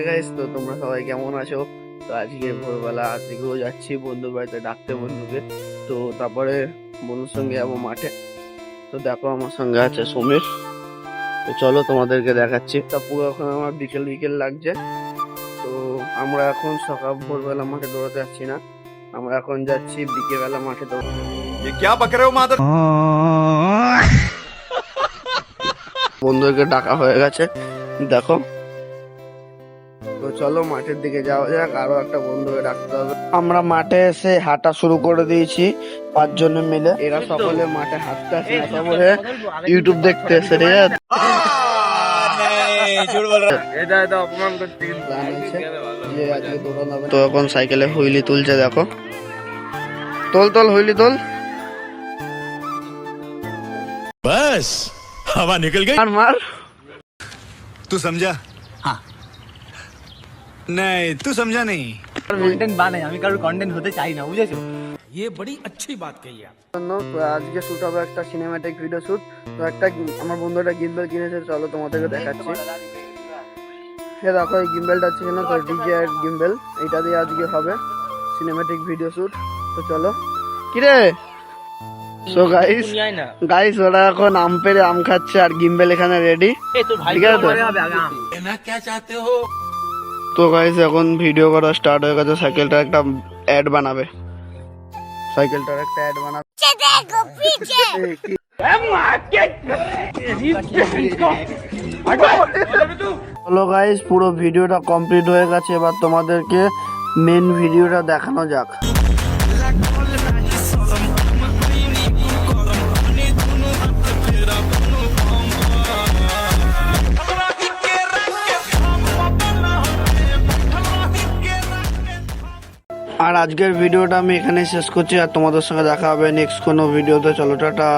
Guys, তো তোমরা সবাই কেমন আছো? তো আজকে ভোরবেলা আজকেও যাচ্ছি বন্ধুর বাড়িতে ডাকতে বন্ধুকে। তো তারপরে বন্ধুর সঙ্গে যাবো মাঠে। তো দেখো আমার সঙ্গে আছে সমীর। তো চলো তোমাদেরকে দেখাচ্ছি। তা পুরো এখন আমার বিকেল বিকেল লাগছে। তো আমরা এখন সকাল ভোরবেলা মাঠে দৌড়াতে যাচ্ছি না, আমরা এখন যাচ্ছি বিকেলবেলা মাঠে দৌড়াতে। বন্ধুকে ডাকা হয়ে গেছে দেখো। তো চলো মাঠের দিকে যাওয়া যাক, আরো একটা বন্ধুকে ডাকতে হবে। আমরা মাঠে এসে হাঁটা শুরু করে দিয়েছি 5 জনে মিলে। এরা সকলে মাঠে হাঁটতে আসে না, সকলে ইউটিউব দেখতে এসে রে। তো এখন সাইকেলে হুইলি তুলছে দেখো। তোল তোল হুইলি তোল। बस हवा निकल गई। मार मार। तू समझा? हाँ नहीं, तू समझा नहीं। কন্টেন্ট বানাই, আমি কারোর কন্টেন্ট হতে চাই না, বুঝেছো? ये बड़ी अच्छी बात कही आप। তো আজকে শুট হবে একটা সিনেম্যাটিক ভিডিও শুট। তো একটা আমার বন্ধু একটা গিম্বেল কিনেছে, চলো তোমাদেরকে দেখাচ্ছি। দেখো এই গিম্বেলটা আছে না, তো ডিজে গিম্বেল, এটা দিয়ে আজকে হবে সিনেম্যাটিক ভিডিও শুট। তো চলো। কিরে? সো গাইস ওরা এখন আম পেড়ে আম খাচ্ছে আর গিম্বেল এখানে রেডি। ঠিক আছে তো গাইস এখন ভিডিও করা স্টার্ট হয়ে গেছে। সাইকেলটার একটা অ্যাড বানাবে, সাইকেলটার একটা অ্যাড বানাবে। হ্যালো গাইস, পুরো ভিডিওটা কমপ্লিট হয়ে গেছে, এবার তোমাদেরকে মেন ভিডিওটা দেখানো যাক। আর আজকের ভিডিওটা আমি এখানে শেষ করছি, আর তোমাদের সঙ্গে দেখা হবে নেক্সট কোনো ভিডিওতে। চলো টাটা।